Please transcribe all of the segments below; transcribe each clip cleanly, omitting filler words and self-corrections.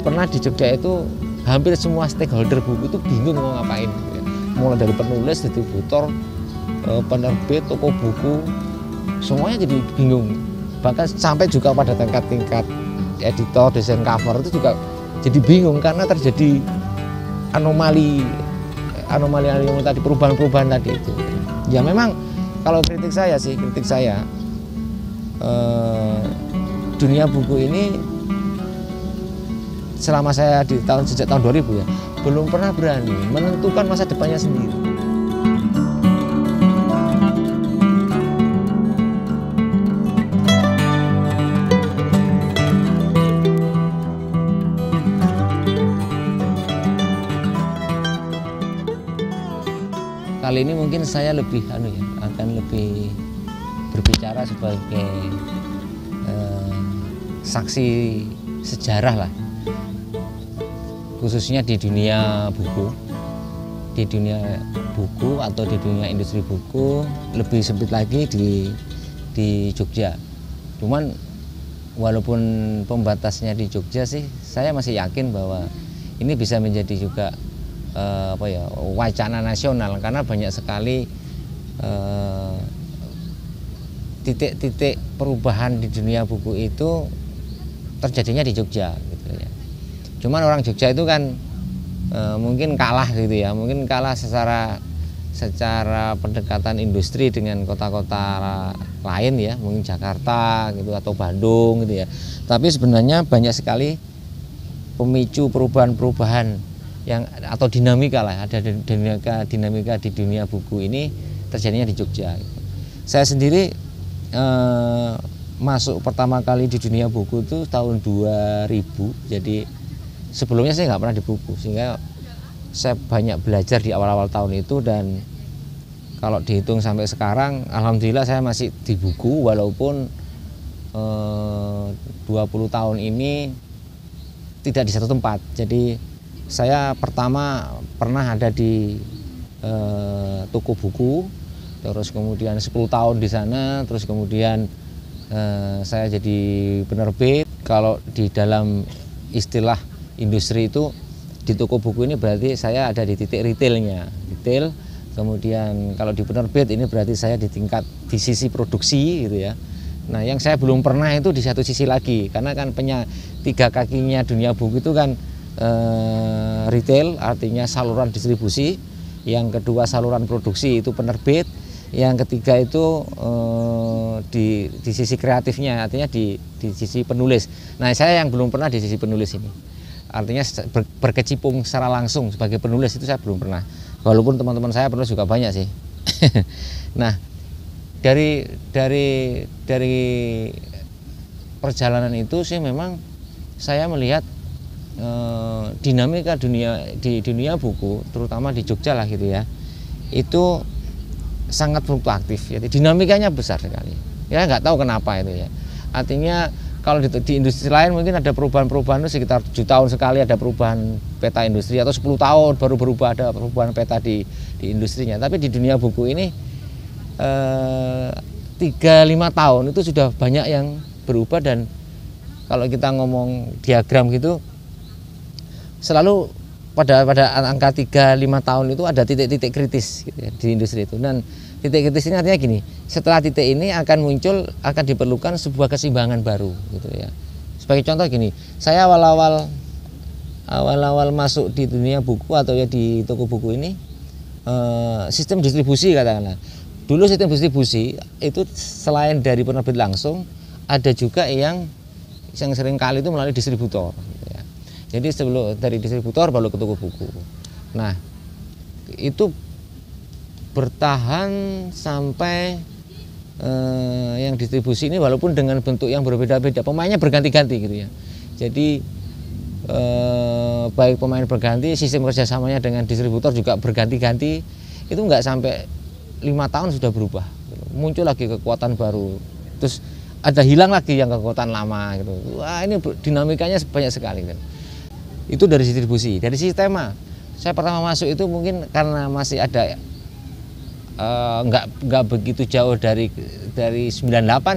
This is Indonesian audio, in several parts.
pernah di Jogja itu hampir semua stakeholder buku itu bingung mau ngapain gitu ya. Mulai dari penulis, distributor, penerbit, toko buku, semuanya jadi bingung. Bahkan sampai juga pada tingkat editor, desain cover itu juga jadi bingung karena terjadi anomali tadi, perubahan-perubahan tadi itu. Ya memang kalau kritik saya dunia buku ini selama saya sejak tahun 2000 ya belum pernah berani menentukan masa depannya sendiri. Kali ini mungkin saya akan lebih berbicara sebagai saksi sejarah lah, khususnya di dunia buku atau di dunia industri buku, lebih sempit lagi di Jogja. Cuman walaupun pembatasnya di Jogja sih, saya masih yakin bahwa ini bisa menjadi juga wacana nasional karena banyak sekali titik-titik perubahan di dunia buku itu terjadinya di Jogja gitu ya. Cuman orang Jogja itu kan mungkin kalah gitu ya, mungkin kalah secara pendekatan industri dengan kota-kota lain ya, mungkin Jakarta gitu atau Bandung gitu ya. Tapi sebenarnya banyak sekali pemicu perubahan-perubahan atau dinamika lah, ada dinamika di dunia buku ini terjadinya di Jogja. Saya sendiri masuk pertama kali di dunia buku itu tahun 2000, jadi sebelumnya saya nggak pernah di buku, sehingga saya banyak belajar di awal-awal tahun itu. Dan kalau dihitung sampai sekarang, alhamdulillah saya masih di buku walaupun 20 tahun ini tidak di satu tempat. Jadi saya pertama pernah ada di toko buku, terus kemudian 10 tahun di sana, terus kemudian saya jadi penerbit. Kalau di dalam istilah industri itu di toko buku ini berarti saya ada di titik retail. Kemudian kalau di penerbit ini berarti saya di sisi produksi gitu ya. Nah, yang saya belum pernah itu di satu sisi lagi, karena kan tiga kakinya dunia buku itu kan retail, artinya saluran distribusi, yang kedua saluran produksi itu penerbit, yang ketiga itu di sisi kreatifnya, artinya di sisi penulis. Nah, saya yang belum pernah di sisi penulis ini, artinya berkecimpung secara langsung sebagai penulis itu saya belum pernah, walaupun teman-teman saya penulis juga banyak sih. Nah, dari perjalanan itu sih memang saya melihat dinamika di dunia buku, terutama di Jogja lah gitu ya, itu sangat fluktuatif. Jadi dinamikanya besar sekali. Ya nggak tahu kenapa itu ya. Artinya kalau di industri lain mungkin ada perubahan-perubahan itu sekitar 7 tahun sekali ada perubahan peta industri, atau 10 tahun baru berubah ada perubahan peta di industrinya. Tapi di dunia buku ini 3-5 tahun itu sudah banyak yang berubah. Dan kalau kita ngomong diagram gitu, selalu pada angka 3-5 tahun itu ada titik-titik kritis gitu ya, di industri itu. Dan titik kritis ini artinya gini, setelah titik ini akan diperlukan sebuah keseimbangan baru gitu ya. Sebagai contoh gini, saya awal-awal masuk di dunia buku atau ya di toko buku ini, sistem distribusi katakanlah. Dulu sistem distribusi itu selain dari penerbit langsung, ada juga yang sering kali itu melalui distributor. Jadi sebelum dari distributor baru ke toko buku. Nah, itu bertahan sampai yang distribusi ini walaupun dengan bentuk yang berbeda-beda, pemainnya berganti-ganti gitu ya. Jadi baik pemain berganti, sistem kerjasamanya dengan distributor juga berganti-ganti. Itu nggak sampai 5 tahun sudah berubah. Muncul lagi kekuatan baru. Terus ada hilang lagi yang kekuatan lama gitu. Wah, ini dinamikanya banyak sekali gitu. Itu dari distribusi. Dari sisi tema, saya pertama masuk itu mungkin karena masih ada nggak begitu jauh dari 98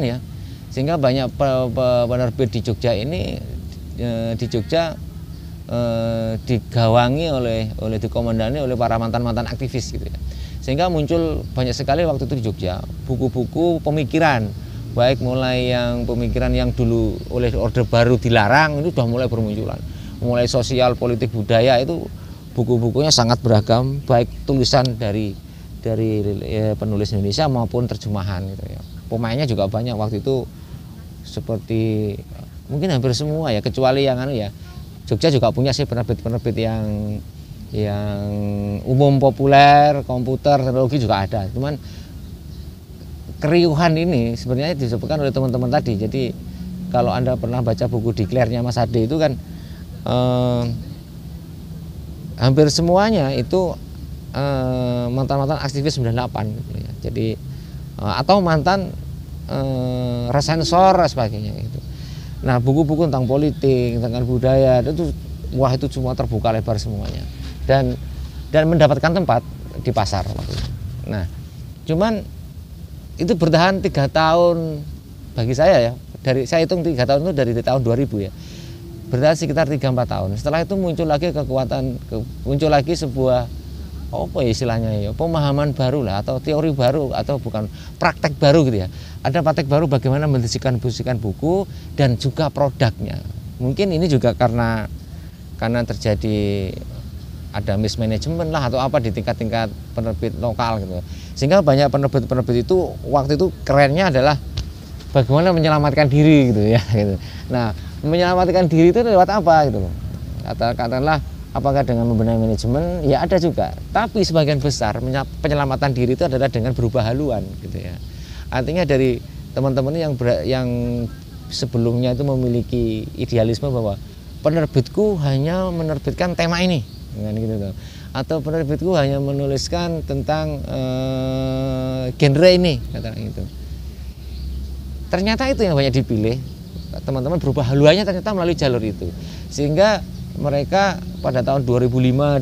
ya, sehingga banyak penerbit di Jogja ini digawangi oleh dikomandani oleh para mantan aktivis gitu ya. Sehingga muncul banyak sekali waktu itu di Jogja buku-buku pemikiran, baik mulai yang pemikiran yang dulu oleh Orde Baru dilarang, itu sudah mulai bermunculan. Mulai sosial, politik, budaya, itu buku-bukunya sangat beragam, baik tulisan dari penulis Indonesia maupun terjemahan gitu ya. Pemainnya juga banyak waktu itu, seperti mungkin hampir semua ya, kecuali yang ya Jogja juga punya sih penerbit-penerbit yang umum, populer, komputer, teknologi juga ada. Cuman keriuhan ini sebenarnya disebutkan oleh teman-teman tadi. Jadi kalau Anda pernah baca buku Declare-nya Mas Ade itu kan hampir semuanya itu mantan-mantan aktivis 98 gitu ya. Jadi atau mantan resensor dan sebagainya gitu. Nah, buku-buku tentang politik, tentang budaya itu wah, itu semua terbuka lebar semuanya. Dan mendapatkan tempat di pasar waktu itu. Nah, cuman itu bertahan 3 tahun bagi saya ya. Saya hitung 3 tahun itu dari tahun 2000 ya. Bertahan sekitar 3-4 tahun. Setelah itu muncul lagi muncul lagi sebuah apa ya istilahnya ya, pemahaman baru lah, atau teori baru, atau bukan, praktek baru gitu ya. Ada praktek baru bagaimana mendiskusikan buku dan juga produknya. Mungkin ini juga karena terjadi ada mismanagement lah atau apa di tingkat-tingkat penerbit lokal gitu. Sehingga banyak penerbit-penerbit itu waktu itu kerennya adalah bagaimana menyelamatkan diri gitu ya gitu. Nah, menyelamatkan diri itu lewat apa gitu loh. Katakanlah apakah dengan membenahi manajemen, ya ada juga. Tapi sebagian besar penyelamatan diri itu adalah dengan berubah haluan gitu ya. Artinya dari teman-teman yang sebelumnya itu memiliki idealisme bahwa penerbitku hanya menerbitkan tema ini, kan gitu tuh. Atau penerbitku hanya menuliskan tentang genre ini, katakan gitu. Ternyata itu yang banyak dipilih. Teman-teman berubah haluannya ternyata melalui jalur itu. Sehingga mereka pada tahun 2005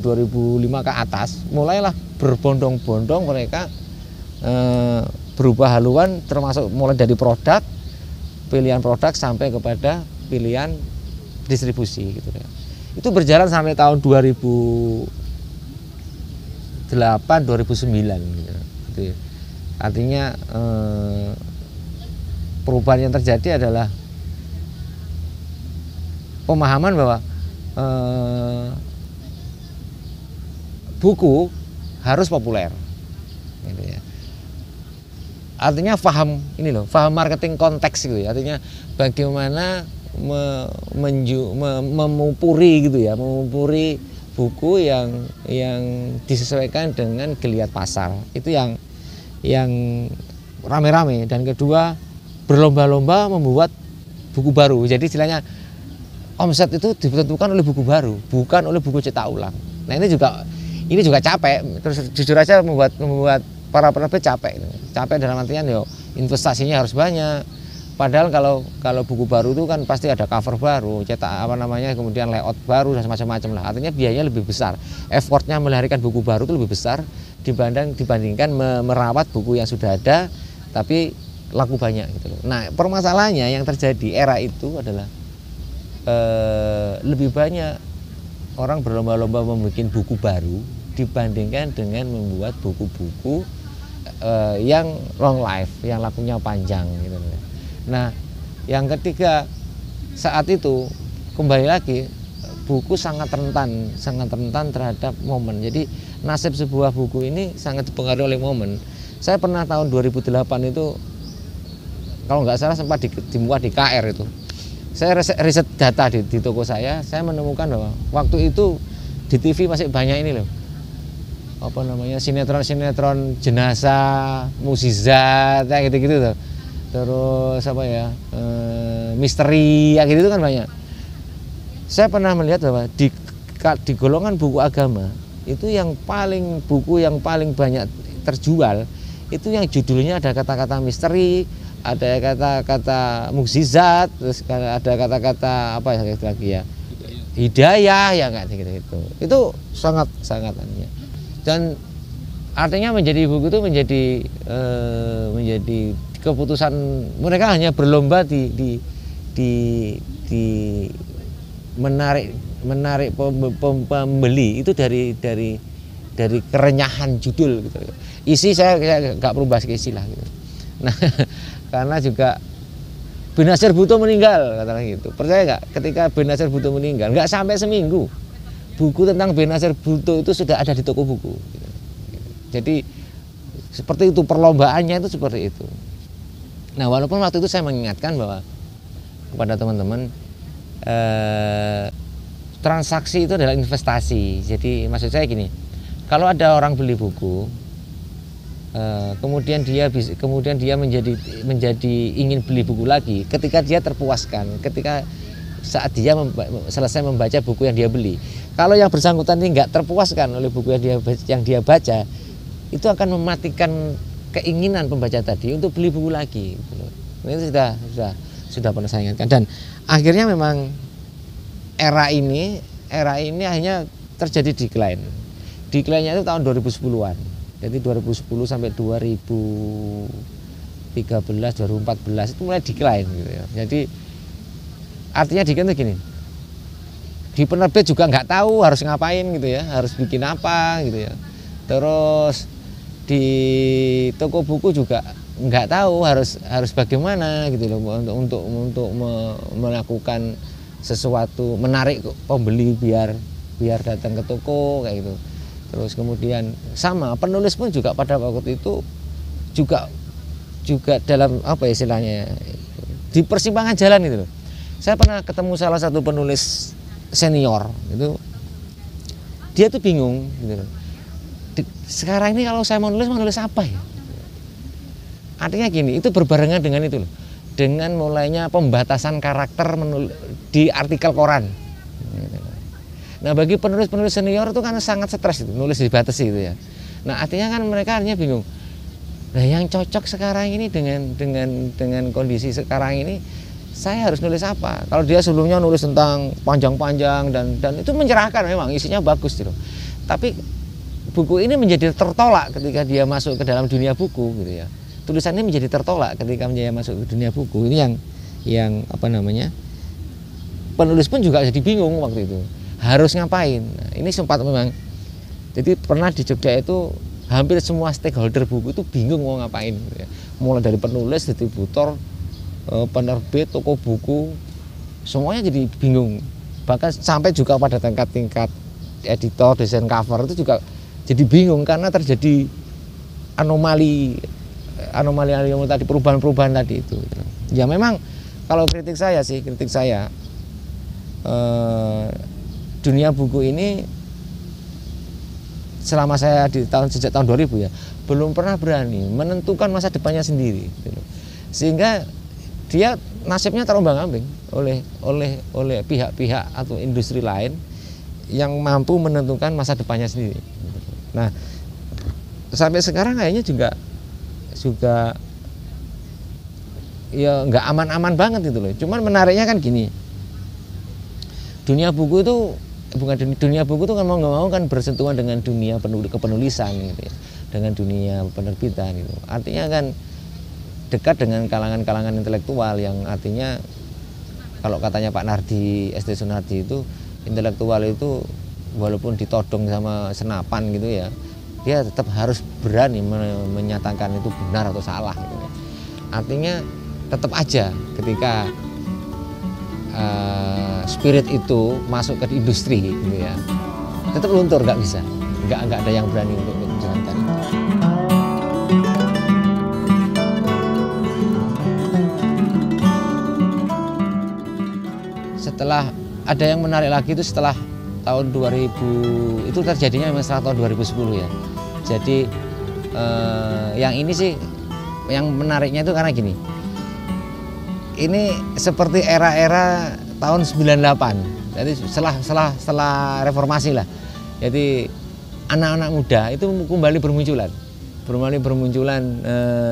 ke atas mulailah berbondong-bondong mereka berubah haluan, termasuk mulai dari produk, pilihan produk sampai kepada pilihan distribusi gitu ya. Itu berjalan sampai tahun 2008 2009 gitu. Artinya perubahan yang terjadi adalah pemahaman bahwa buku harus populer gitu ya. Artinya paham marketing konteks gitu ya. Artinya bagaimana memupuri gitu ya, memupuri buku yang disesuaikan dengan geliat pasar. Itu yang rame-rame. Dan kedua, berlomba-lomba membuat buku baru. Jadi istilahnya omset itu ditentukan oleh buku baru, bukan oleh buku cetak ulang. Nah, ini juga capek. Terus jujur aja membuat para penerbit capek. Capek dalam artian investasinya harus banyak. Padahal kalau buku baru itu kan pasti ada cover baru, cetak kemudian layout baru dan macam-macam lah. Artinya biayanya lebih besar. Effortnya melahirkan buku baru itu lebih besar dibandingkan merawat buku yang sudah ada tapi laku banyak gitu loh. Nah, permasalahannya yang terjadi era itu adalah lebih banyak orang berlomba-lomba membuat buku baru dibandingkan dengan membuat buku-buku yang long life, yang lakunya panjang gitu. Nah, yang ketiga, saat itu kembali lagi buku sangat rentan terhadap momen. Jadi nasib sebuah buku ini sangat dipengaruhi oleh momen. Saya pernah tahun 2008 itu kalau nggak salah sempat dimuat di KR itu. Saya riset data di toko saya menemukan bahwa waktu itu di TV masih banyak ini loh, sinetron jenazah, mukjizat, gitu-gitu tuh. Terus misteri, gitu kan banyak. Saya pernah melihat bahwa di golongan buku agama itu buku yang paling banyak terjual itu yang judulnya ada kata-kata misteri, ada kata-kata mukjizat, terus ada kata-kata lagi ya, hidayah ya nggak gitu. Itu sangat artinya. Dan artinya menjadi buku itu menjadi keputusan mereka hanya berlomba di menarik pembeli itu dari kerenyahan judul gitu. Isi saya nggak berubah isi lah gitu. Nah, karena juga Benazir Bhutto meninggal katanya gitu. Percaya nggak? Ketika Benazir Bhutto meninggal, nggak sampai seminggu buku tentang Benazir Bhutto itu sudah ada di toko buku. Gitu. Jadi seperti itu perlombaannya itu seperti itu. Nah, walaupun waktu itu saya mengingatkan bahwa kepada teman-teman transaksi itu adalah investasi. Jadi maksud saya gini, kalau ada orang beli buku, kemudian dia menjadi ingin beli buku lagi, ketika dia terpuaskan, ketika saat dia selesai membaca buku yang dia beli. Kalau yang bersangkutan ini nggak terpuaskan oleh buku yang dia baca, itu akan mematikan keinginan pembaca tadi untuk beli buku lagi. Itu sudah pernah saya ingatkan. Dan akhirnya memang era ini akhirnya terjadi decline. Decline-nya itu tahun 2010-an. Jadi 2010 sampai 2013, 2014 itu mulai decline gitu ya. Jadi artinya decline itu gini. Di penerbit juga nggak tahu harus ngapain gitu ya, harus bikin apa gitu ya. Terus di toko buku juga nggak tahu harus bagaimana gitu loh untuk melakukan sesuatu, menarik pembeli biar datang ke toko kayak gitu. Terus kemudian sama penulis pun juga pada waktu itu juga dalam apa ya istilahnya, di persimpangan jalan gitu loh. Saya pernah ketemu salah satu penulis senior itu, dia tuh bingung gitu loh. Sekarang ini kalau saya mau nulis apa ya? Artinya gini, itu berbarengan dengan itu loh, dengan mulainya pembatasan karakter di artikel koran. Nah, bagi penulis senior itu kan sangat stres itu, nulis dibatasi itu ya. Nah, artinya kan mereka akhirnya bingung. Nah, yang cocok sekarang ini dengan kondisi sekarang ini, saya harus nulis apa? Kalau dia sebelumnya nulis tentang panjang-panjang dan itu mencerahkan, memang isinya bagus gitu. Tapi buku ini menjadi tertolak ketika dia masuk ke dalam dunia buku gitu ya. Tulisannya menjadi tertolak ketika dia masuk ke dunia buku. Ini yang apa namanya? Penulis pun juga jadi bingung waktu itu. Harus ngapain? Nah, ini sempat memang. Jadi pernah di Jogja itu hampir semua stakeholder buku itu bingung mau ngapain gitu ya. Mulai dari penulis, distributor, penerbit, toko buku, semuanya jadi bingung. Bahkan sampai juga pada tingkat editor, desain cover itu juga jadi bingung karena terjadi anomali tadi, perubahan tadi itu. Ya memang kalau kritik saya dunia buku ini selama saya sejak tahun 2000 ya belum pernah berani menentukan masa depannya sendiri gitu. Sehingga dia nasibnya terombang-ambing oleh pihak-pihak atau industri lain yang mampu menentukan masa depannya sendiri. Nah, sampai sekarang kayaknya juga ya nggak aman-aman banget gitu loh. Cuman menariknya kan gini, dunia buku itu kan mau nggak mau kan bersentuhan dengan dunia kepenulisan gitu ya, dengan dunia penerbitan gitu. Artinya kan dekat dengan kalangan-kalangan intelektual yang artinya kalau katanya Pak Nardi, ST Sunardi itu intelektual itu walaupun ditodong sama senapan gitu ya, dia tetap harus berani menyatakan itu benar atau salah gitu. Artinya tetap aja ketika spirit itu masuk ke industri gitu ya, tetap luntur, nggak bisa, nggak ada yang berani untuk menjalankan itu. Setelah ada yang menarik lagi itu setelah tahun 2000 itu terjadinya memang setelah tahun 2010 ya. Jadi yang ini sih yang menariknya itu karena gini. Ini seperti era-era tahun 98. Jadi setelah reformasi lah. Jadi anak-anak muda itu kembali bermunculan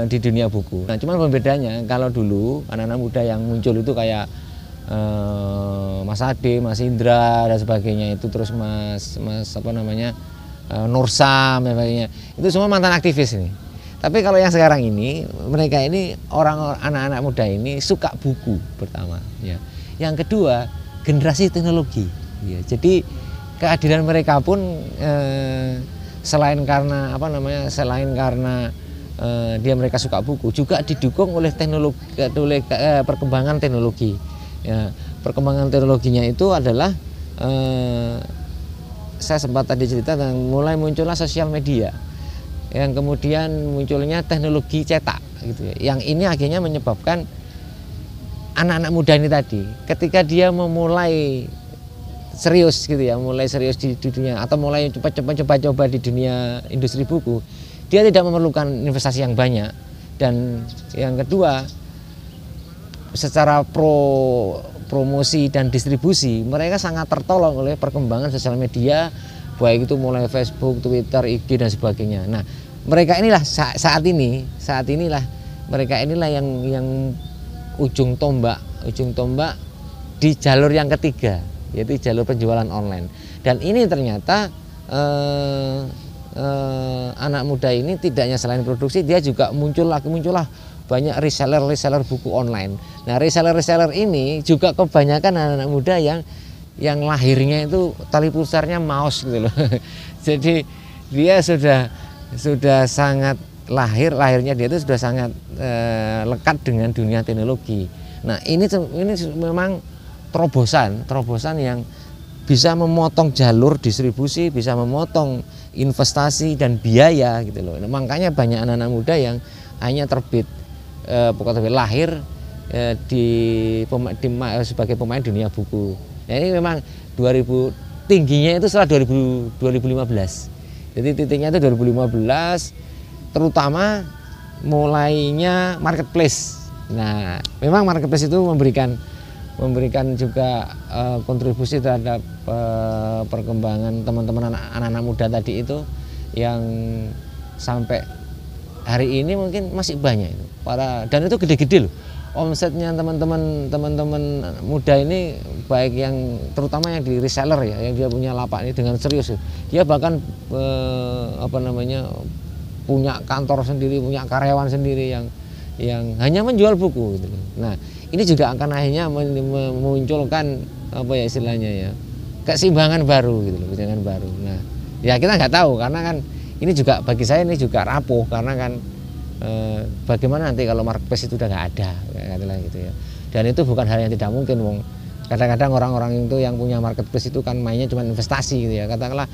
di dunia buku. Nah, cuman pembedanya kalau dulu anak-anak muda yang muncul itu kayak Mas Ade, Mas Indra dan sebagainya itu, terus Mas apa namanya Nursam dan sebagainya, itu semua mantan aktivis ini. Tapi kalau yang sekarang ini, mereka ini anak-anak muda ini suka buku pertama ya. Yang kedua, generasi teknologi ya. Jadi kehadiran mereka pun selain karena dia mereka suka buku, juga didukung oleh teknologi, perkembangan teknologi. Ya, perkembangan teknologinya itu adalah saya sempat tadi cerita mulai muncullah sosial media, yang kemudian munculnya teknologi cetak gitu ya. Yang ini akhirnya menyebabkan anak-anak muda ini tadi ketika dia memulai serius gitu ya, mulai serius di dunia atau mulai coba-coba di dunia industri buku, dia tidak memerlukan investasi yang banyak. Dan yang kedua, secara promosi dan distribusi mereka sangat tertolong oleh perkembangan sosial media, baik itu mulai Facebook, Twitter, IG dan sebagainya. Nah, mereka inilah saat inilah mereka inilah yang ujung tombak di jalur yang ketiga, yaitu jalur penjualan online. Dan ini ternyata anak muda ini tidak hanya selain produksi, dia juga muncullah banyak reseller buku online. Nah, reseller ini juga kebanyakan anak-anak muda yang lahirnya itu tali pusarnya mouse gitu loh. Jadi dia sudah sangat lahirnya dia itu sudah sangat lekat dengan dunia teknologi. Nah, ini memang terobosan yang bisa memotong jalur distribusi, bisa memotong investasi dan biaya gitu loh. Nah, makanya banyak anak-anak muda yang hanya lahir sebagai pemain dunia buku. Nah, ini memang tingginya itu setelah 2015. Jadi titiknya itu 2015, terutama mulainya marketplace. Nah, memang marketplace itu memberikan juga kontribusi terhadap perkembangan teman-teman anak-anak muda tadi itu, yang sampai hari ini mungkin masih banyak itu dan itu gede-gede loh omsetnya teman-teman muda ini, baik yang terutama yang di reseller ya, yang dia punya lapak ini dengan serius. Dia bahkan punya kantor sendiri, punya karyawan sendiri yang hanya menjual buku gitu. Nah, ini juga akan akhirnya memunculkan keseimbangan baru gitu loh, keseimbangan baru. Nah, ya kita nggak tahu, karena kan ini juga bagi saya ini juga rapuh, karena kan bagaimana nanti kalau marketplace itu udah nggak ada, gitu ya. Dan itu bukan hal yang tidak mungkin, wong. Kadang-kadang orang-orang itu yang punya marketplace itu kan mainnya cuma investasi gitu ya. Katakanlah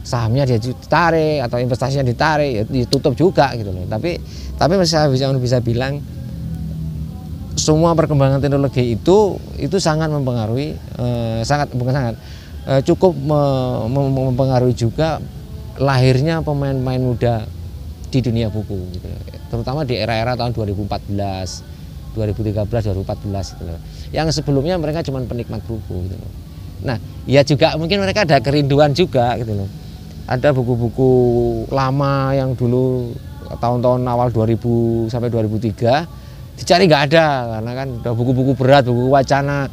sahamnya dia ditarik atau investasinya ditarik, ya ditutup juga gitu loh. Tapi saya bisa bilang semua perkembangan teknologi itu sangat mempengaruhi, cukup mempengaruhi juga lahirnya pemain-pemain muda di dunia buku gitu. Terutama di era-era tahun 2014, 2013, 2014 gitu loh. Yang sebelumnya mereka cuma penikmat buku gitu loh. Nah, ya juga mungkin mereka ada kerinduan juga gitu loh. Ada buku-buku lama yang dulu tahun-tahun awal 2000 sampai 2003 dicari nggak ada, karena kan udah buku-buku berat, buku wacana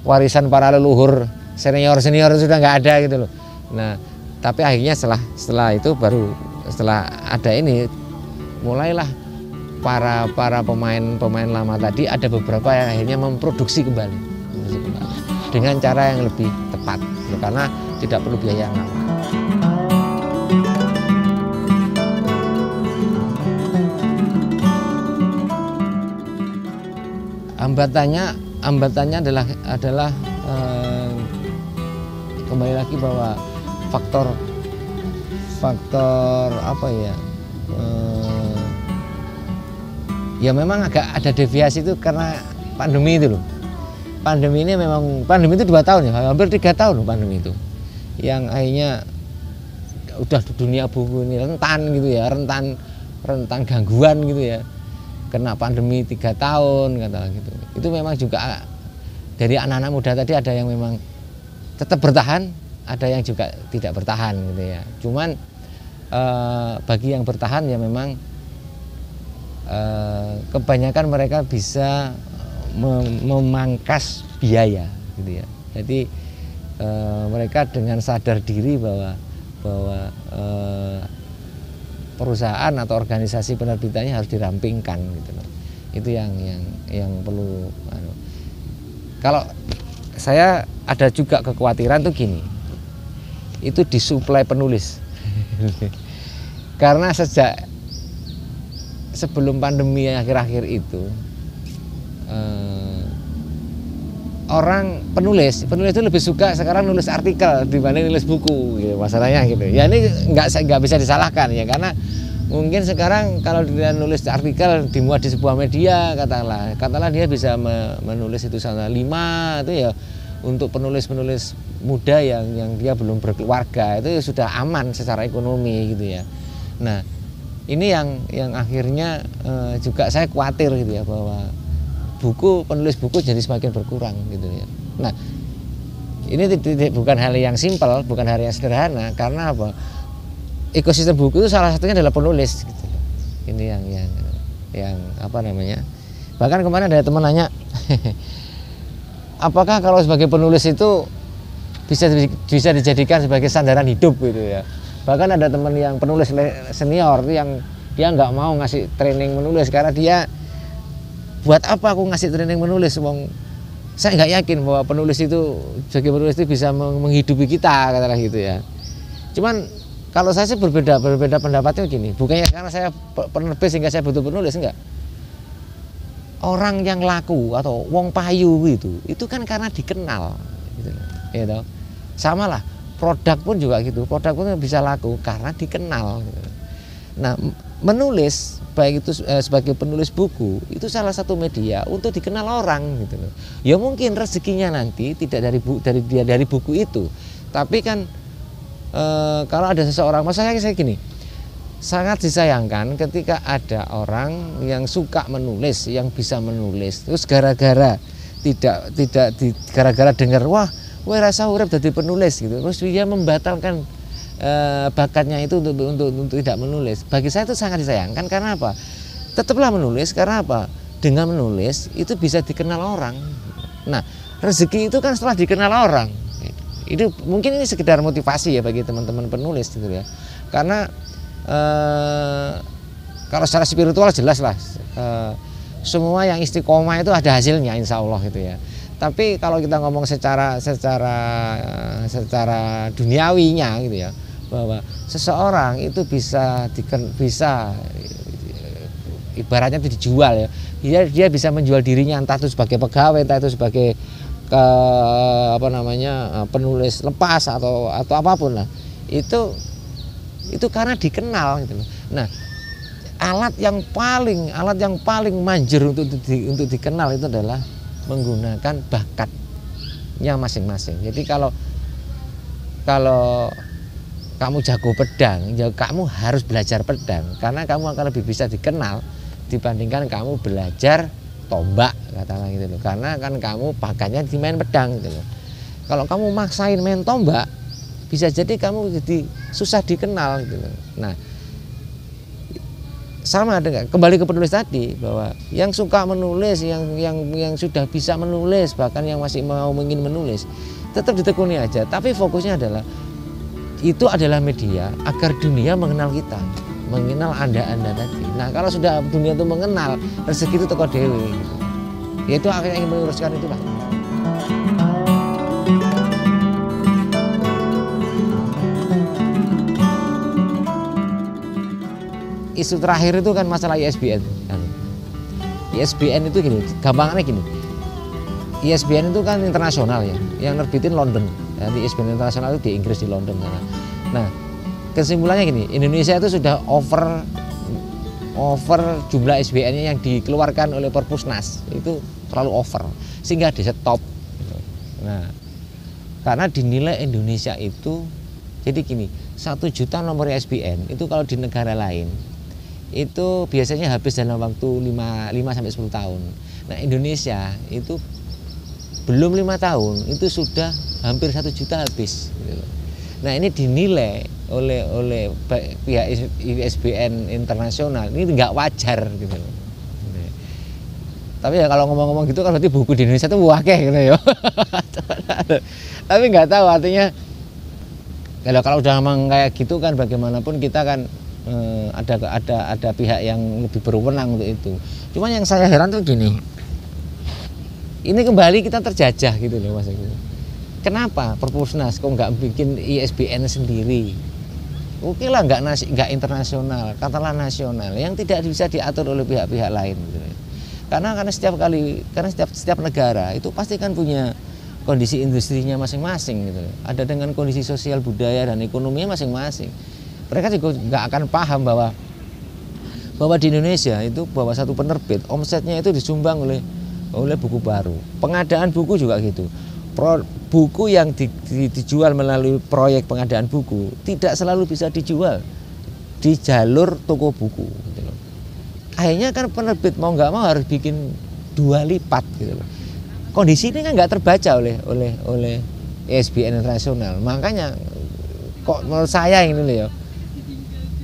warisan para leluhur senior sudah nggak ada gitu loh. Nah, tapi akhirnya setelah itu baru setelah ada ini mulailah para pemain lama tadi, ada beberapa yang akhirnya memproduksi kembali dengan cara yang lebih tepat karena tidak perlu biaya yang lama. Hambatannya adalah kembali lagi bahwa faktor apa ya memang agak ada deviasi itu karena pandemi itu loh. Pandemi itu 2 tahun ya, hampir 3 tahun loh pandemi itu, yang akhirnya udah dunia buku ini rentan gitu ya, rentan gangguan gitu ya, kena pandemi 3 tahun kata gitu. Itu memang juga dari anak-anak muda tadi ada yang memang tetap bertahan, ada yang juga tidak bertahan gitu ya. Cuman bagi yang bertahan ya memang kebanyakan mereka bisa memangkas biaya gitu ya. Jadi mereka dengan sadar diri bahwa perusahaan atau organisasi penerbitannya harus dirampingkan gitu loh. Itu yang perlu. Kalau saya ada juga kekhawatiran tuh gini, itu disuplai penulis. Karena sejak sebelum pandemi akhir-akhir itu orang penulis itu lebih suka sekarang nulis artikel dibanding nulis buku gitu, masalahnya gitu. Ya ini nggak bisa disalahkan ya, karena mungkin sekarang kalau dia nulis artikel dimuat di sebuah media, katakanlah dia bisa menulis itu sana 5 itu ya, untuk penulis-penulis muda yang dia belum berkeluarga itu sudah aman secara ekonomi gitu ya. Nah ini yang akhirnya juga saya khawatir gitu ya, bahwa penulis buku jadi semakin berkurang gitu ya. Nah ini bukan hal yang simpel, bukan hal yang sederhana, karena apa? Ekosistem buku itu salah satunya adalah penulis gitu. Ini yang apa namanya? Bahkan kemarin ada teman nanya, apakah kalau sebagai penulis itu bisa dijadikan sebagai sandaran hidup gitu ya? Bahkan ada teman yang penulis senior itu yang dia nggak mau ngasih training menulis, karena dia, buat apa aku ngasih training menulis, wong saya nggak yakin bahwa penulis itu, sebagai penulis itu bisa menghidupi kita, katakanlah gitu ya. Cuman kalau saya sih berbeda pendapatnya gini, bukannya karena saya penerbit sehingga saya butuh penulis, enggak. Orang yang laku atau wong payu itu kan karena dikenal gitu. Gitu. Sama lah, produk pun juga gitu, produk pun bisa laku karena dikenal gitu. Nah menulis, baik itu sebagai penulis buku, itu salah satu media untuk dikenal orang gitu loh. Ya mungkin rezekinya nanti tidak dari buku itu, tapi kan kalau ada seseorang, maksudnya saya gini, sangat disayangkan ketika ada orang yang suka menulis, yang bisa menulis, terus gara-gara gara-gara dengar, wah, gue rasa urip jadi penulis gitu, terus dia membatalkan bakatnya itu untuk tidak menulis. Bagi saya itu sangat disayangkan, karena apa? Tetaplah menulis, karena apa? Dengan menulis itu bisa dikenal orang. Nah, rezeki itu kan setelah dikenal orang. Itu mungkin ini sekedar motivasi ya bagi teman-teman penulis gitu ya. Karena kalau secara spiritual jelas lah, semua yang istiqomah itu ada hasilnya, insya Allah gitu ya. Tapi kalau kita ngomong secara duniawinya gitu ya, bahwa seseorang itu bisa ibaratnya itu dijual ya, dia bisa menjual dirinya, entah itu sebagai pegawai, entah itu sebagai penulis lepas atau apapun lah, itu karena dikenal gitu loh. Nah alat yang paling manjur untuk dikenal itu adalah menggunakan bakatnya masing-masing. Jadi kalau kamu jago pedang, ya kamu harus belajar pedang, karena kamu akan lebih bisa dikenal dibandingkan kamu belajar tombak, katakanlah gitu loh. Karena kan kamu bakatnya di main pedang gitu loh. Kalau kamu maksain main tombak, bisa jadi kamu jadi susah dikenal gitu loh. Nah, sama dengan kembali ke penulis tadi, bahwa yang suka menulis, yang sudah bisa menulis, bahkan yang masih ingin menulis, tetap ditekuni aja. Tapi fokusnya adalah itu adalah media agar dunia mengenal kita, mengenal anda tadi. Nah kalau sudah dunia itu mengenal, rezeki itu teko dewe gitu. Ya itu akhirnya ingin meluruskan itulah. Isu terakhir itu kan masalah ISBN. ISBN itu gini, gampangannya gini. ISBN itu kan internasional ya, yang nerbitin London. Di ISBN internasional itu di Inggris, di London sana. Nah, kesimpulannya gini, Indonesia itu sudah over jumlah ISBN-nya yang dikeluarkan oleh Perpusnas, itu terlalu over sehingga di stop. Nah, karena dinilai Indonesia itu, jadi gini, 1 juta nomor ISBN itu kalau di negara lain itu biasanya habis dalam waktu 5 sampai 10 tahun. Nah, Indonesia itu belum 5 tahun itu sudah hampir 1 juta habis. Nah ini dinilai oleh pihak ISBN internasional ini nggak wajar gitu. Tapi ya kalau ngomong-ngomong gitu kan berarti buku di Indonesia itu wakeh gitu ya. Tapi nggak tahu artinya kalau udah ngomong kayak gitu kan bagaimanapun kita kan ada pihak yang lebih berwenang untuk itu. Cuma yang saya heran tuh gini. Ini kembali kita terjajah gitu loh Mas. Kenapa Perpusnas kok nggak bikin ISBN sendiri? Oke lah, nggak internasional, katakanlah nasional yang tidak bisa diatur oleh pihak-pihak lain. Gitu. Karena setiap negara itu pasti kan punya kondisi industrinya masing-masing gitu. Ada dengan kondisi sosial, budaya dan ekonominya masing-masing. Mereka juga nggak akan paham bahwa di Indonesia itu bahwa satu penerbit omsetnya itu disumbang oleh buku baru. Pengadaan buku juga gitu. Buku yang dijual melalui proyek pengadaan buku tidak selalu bisa dijual di jalur toko buku. Gitu loh. Akhirnya kan penerbit mau nggak mau harus bikin 2 lipat gitu loh. Kondisi ini kan nggak terbaca oleh ISBN internasional. Makanya kok menurut saya ini loh ya,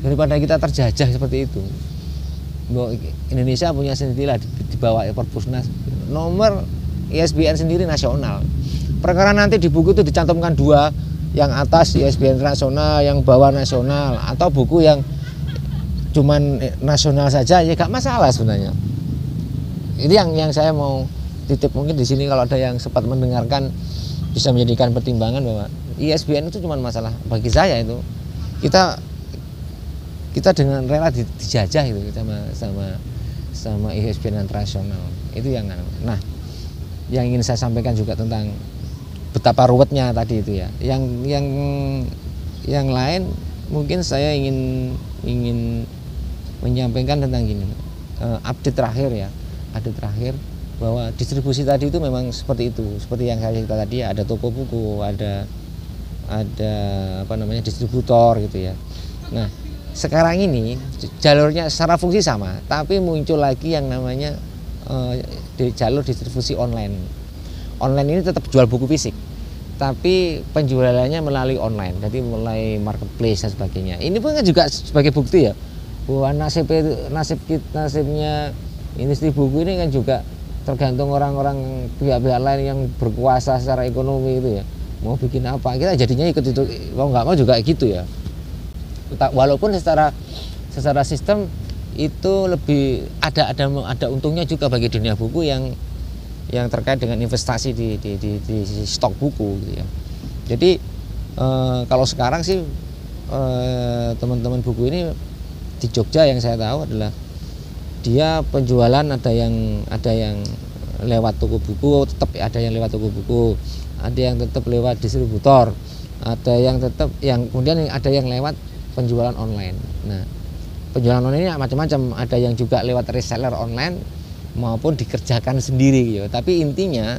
daripada kita terjajah seperti itu, Indonesia punya sendirilah di bawah Perpusnas nomor ISBN sendiri nasional. Perkara nanti di buku itu dicantumkan 2, yang atas ISBN internasional, yang bawah nasional, atau buku yang cuman nasional saja ya gak masalah sebenarnya. Ini yang saya mau titip, mungkin di sini kalau ada yang sempat mendengarkan bisa menjadikan pertimbangan bahwa ISBN itu cuma masalah bagi saya itu kita dengan rela dijajah itu sama ISBN internasional itu yang. Nah, yang ingin saya sampaikan juga tentang betapa ruwetnya tadi itu ya. Yang lain mungkin saya ingin menyampaikan tentang gini, update terakhir bahwa distribusi tadi itu memang seperti itu, seperti yang saya cerita tadi, ada toko buku, ada distributor gitu ya. Nah, sekarang ini jalurnya secara fungsi sama, tapi muncul lagi yang namanya di jalur distribusi online. Online ini tetap jual buku fisik, tapi penjualannya melalui online, jadi mulai marketplace dan sebagainya. Ini pun kan juga sebagai bukti ya bahwa nasibnya industri buku ini kan juga tergantung orang-orang pihak-pihak lain yang berkuasa secara ekonomi itu ya. Mau bikin apa, kita jadinya ikut itu, mau nggak mau juga gitu ya. Walaupun secara sistem itu lebih ada untungnya juga bagi dunia buku yang terkait dengan investasi di stok buku gitu ya. Jadi kalau sekarang sih teman-teman buku ini di Jogja yang saya tahu adalah dia penjualan ada yang lewat toko buku, tetap ada yang lewat toko buku, ada yang tetap lewat distributor, ada yang kemudian ada yang lewat penjualan online. Nah, penjualan online ini macam-macam, ada yang juga lewat reseller online maupun dikerjakan sendiri gitu. Tapi intinya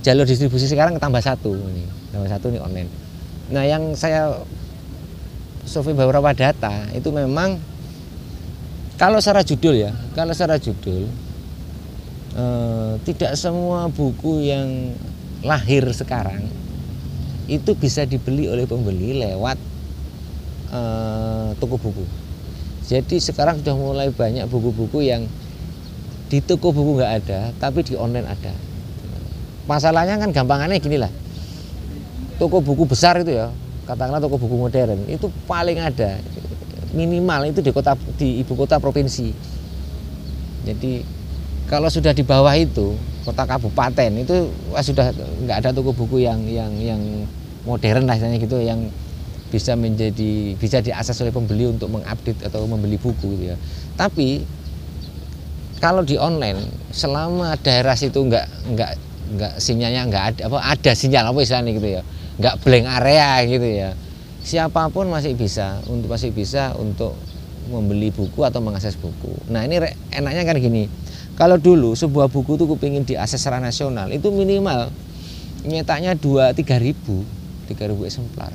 jalur distribusi sekarang tambah satu nih online. Nah, yang saya survei beberapa data itu memang kalau secara judul tidak semua buku yang lahir sekarang itu bisa dibeli oleh pembeli lewat toko buku. Jadi sekarang sudah mulai banyak buku-buku yang di toko buku nggak ada, tapi di online ada. Masalahnya kan gampangannya gini lah, toko buku besar itu ya, katakanlah toko buku modern itu paling ada minimal itu di ibu kota provinsi. Jadi kalau sudah di bawah itu kota kabupaten itu sudah nggak ada toko buku yang modern lah istilahnya gitu, yang bisa diakses oleh pembeli untuk mengupdate atau membeli buku gitu ya. Tapi kalau di online selama daerah situ nggak sinyalnya ada sinyal apa istilahnya gitu ya, nggak blank area gitu ya, siapapun masih bisa untuk membeli buku atau mengakses buku. Nah, ini enaknya kan gini, kalau dulu sebuah buku itu kepingin diakses secara nasional itu minimal nyetaknya 2-3 ribu eksemplar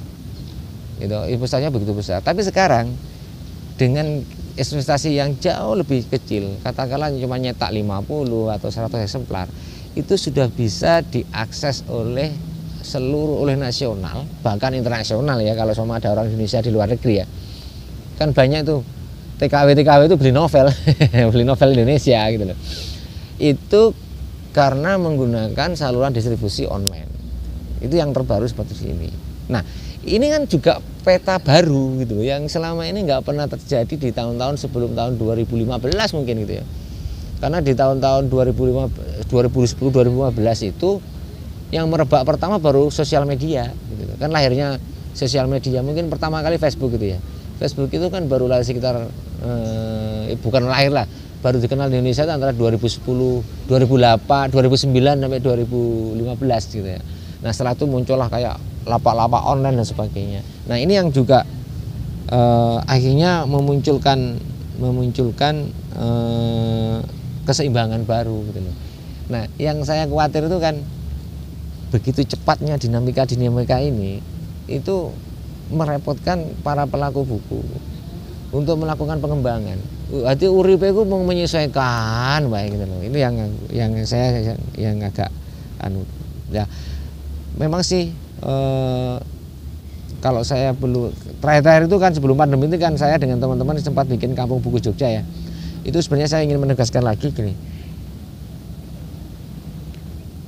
gitu, investasinya begitu besar. Tapi sekarang dengan investasi yang jauh lebih kecil, katakanlah cuma nyetak 50 atau 100 eksemplar, itu sudah bisa diakses oleh nasional, bahkan internasional ya, kalau sama ada orang Indonesia di luar negeri ya. Kan banyak tuh TKW itu beli novel beli novel Indonesia gitu loh. Itu karena menggunakan saluran distribusi online. Itu yang terbaru seperti ini. Nah, ini kan juga peta baru gitu yang selama ini nggak pernah terjadi di tahun-tahun sebelum tahun 2015 mungkin gitu ya. Karena di tahun-tahun 2010-2015 itu yang merebak pertama baru sosial media gitu. Kan lahirnya sosial media mungkin pertama kali Facebook gitu ya. Facebook itu kan baru lahir sekitar bukan lahir lah, baru dikenal di Indonesia itu antara 2010, 2008, 2009 sampai 2015 gitu ya. Nah setelah itu muncullah kayak lapak-lapak online dan sebagainya. Nah ini yang juga akhirnya memunculkan keseimbangan baru gitu loh. Nah yang saya khawatir itu kan begitu cepatnya dinamika ini itu merepotkan para pelaku buku untuk melakukan pengembangan. Berarti uripe ku mau menyesuaikan baik gitu loh. Ini yang saya yang agak ya memang sih kalau saya belum terakhir itu kan sebelum pandemi itu kan saya dengan teman-teman sempat bikin Kampung Buku Jogja ya. Itu sebenarnya saya ingin menegaskan lagi gini.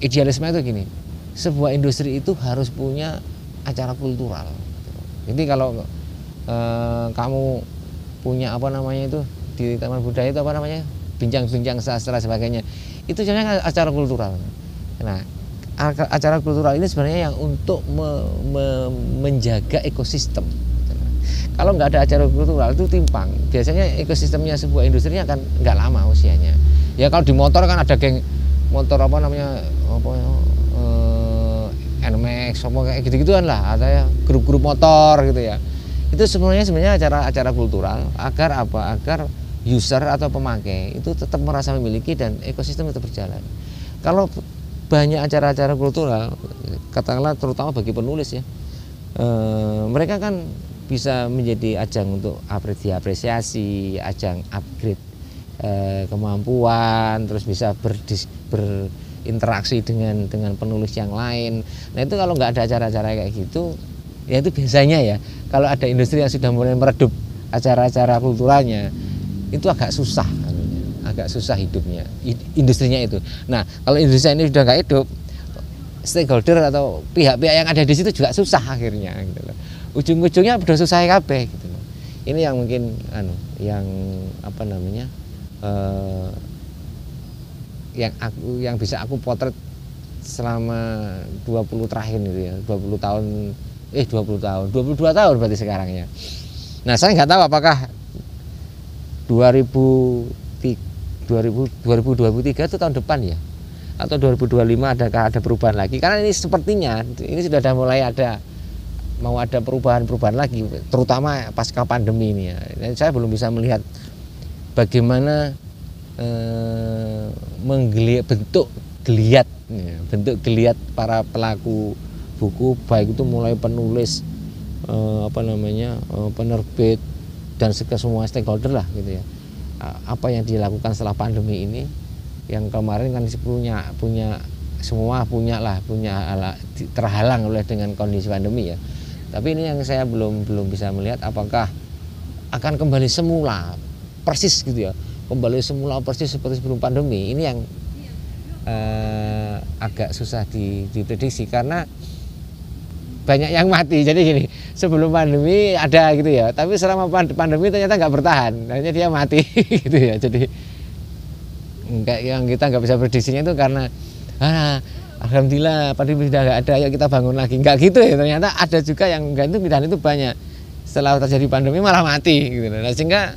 Idealisme itu gini. Sebuah industri itu harus punya acara kultural. Jadi kalau kamu punya apa namanya itu di Taman Budaya itu apa namanya bincang-bincang sastra sebagainya, itu sebenarnya acara kultural. Nah, acara kultural ini sebenarnya yang untuk menjaga ekosistem. Kalau nggak ada acara kultural itu timpang. Biasanya ekosistemnya sebuah industri akan nggak lama usianya. Ya kalau di motor kan ada geng motor apa namanya NMAX, kayak gitu-gituan lah, ada ya grup-grup motor gitu ya. Itu sebenarnya acara kultural agar apa? Agar user atau pemakai itu tetap merasa memiliki dan ekosistem tetap berjalan. Kalau banyak acara-acara kultural, katakanlah terutama bagi penulis ya, mereka kan bisa menjadi ajang untuk apresiasi, ajang upgrade kemampuan, terus bisa berinteraksi dengan penulis yang lain. Nah itu kalau nggak ada acara-acara kayak gitu, ya itu biasanya ya kalau ada industri yang sudah mulai meredup acara-acara kulturalnya, itu agak susah hidupnya industrinya itu. Nah kalau industri ini sudah nggak hidup, stakeholder atau pihak-pihak yang ada di situ juga susah akhirnya gitu loh. Ujung-ujungnya udah susah kabeh gitu loh. Ini yang mungkin yang apa namanya yang bisa aku potret selama 20 terakhir gitu ya, 22 tahun berarti sekarang ya. Nah saya nggak tahu apakah 2023 itu tahun depan ya, atau 2025 adakah ada perubahan lagi, karena ini sepertinya ini sudah mulai mau ada perubahan lagi, terutama pasca pandemi ini ya. Dan saya belum bisa melihat bagaimana bentuk geliat para pelaku buku, baik itu mulai penulis, penerbit dan semua stakeholder lah gitu ya. Apa yang dilakukan setelah pandemi ini, yang kemarin kan semua terhalang oleh dengan kondisi pandemi ya. Tapi ini yang saya belum bisa melihat apakah akan kembali semula persis gitu ya, kembali semula persis seperti sebelum pandemi. Ini yang agak susah diprediksi karena banyak yang mati. Jadi gini, sebelum pandemi ada gitu ya, tapi selama pandemi ternyata nggak bertahan, akhirnya dia mati gitu ya. Jadi kayak yang kita nggak bisa prediksinya itu karena alhamdulillah pandemi sudah nggak ada, ayo kita bangun lagi, nggak gitu ya. Ternyata ada juga yang gantung pindahan itu banyak, setelah terjadi pandemi malah mati gitu. Nah, sehingga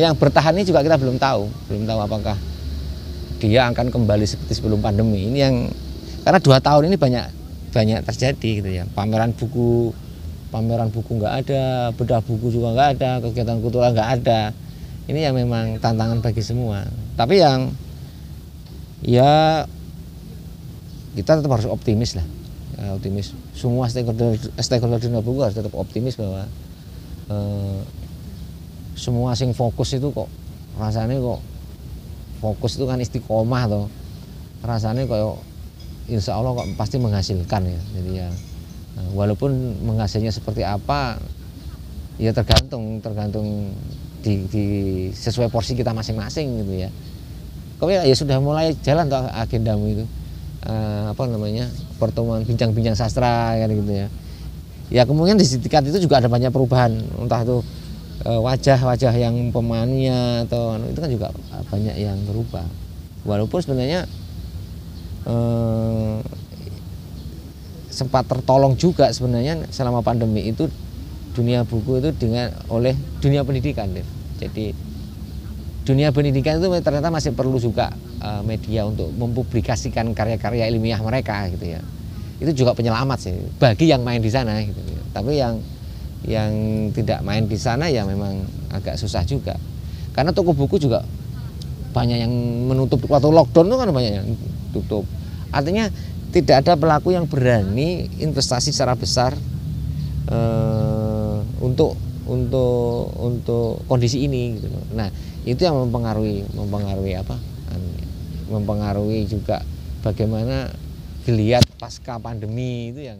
yang bertahan ini juga kita belum tahu apakah dia akan kembali seperti sebelum pandemi. Ini yang karena 2 tahun ini banyak terjadi gitu ya. Pameran buku nggak ada, bedah buku juga nggak ada, kegiatan kultural nggak ada. Ini yang memang tantangan bagi semua. Tapi yang ya kita tetap harus optimis lah, optimis. Semua stakeholder dunia buku harus tetap optimis bahwa semua sing fokus itu kok rasanya kok fokus itu kan istiqomah toh, rasanya kok insya Allah kok pasti menghasilkan ya. Jadi ya walaupun menghasilnya seperti apa ya tergantung di sesuai porsi kita masing-masing gitu ya. Kok ya sudah mulai jalan tuh agendamu itu, pertemuan bincang-bincang sastra kan gitu ya. Ya kemudian di tingkat itu juga ada banyak perubahan, entah itu wajah-wajah yang pemainnya atau itu kan juga banyak yang berubah. Walaupun sebenarnya sempat tertolong juga sebenarnya selama pandemi itu dunia buku itu oleh dunia pendidikan. Jadi dunia pendidikan itu ternyata masih perlu juga media untuk mempublikasikan karya-karya ilmiah mereka gitu ya. Itu juga penyelamat sih bagi yang main di sana gitu ya. Tapi yang tidak main di sana ya memang agak susah juga. Karena toko buku juga banyak yang menutup waktu lockdown itu kan banyak yang tutup. Artinya tidak ada pelaku yang berani investasi secara besar untuk kondisi ini gitu. Nah, itu yang mempengaruhi juga bagaimana dilihat pasca pandemi itu yang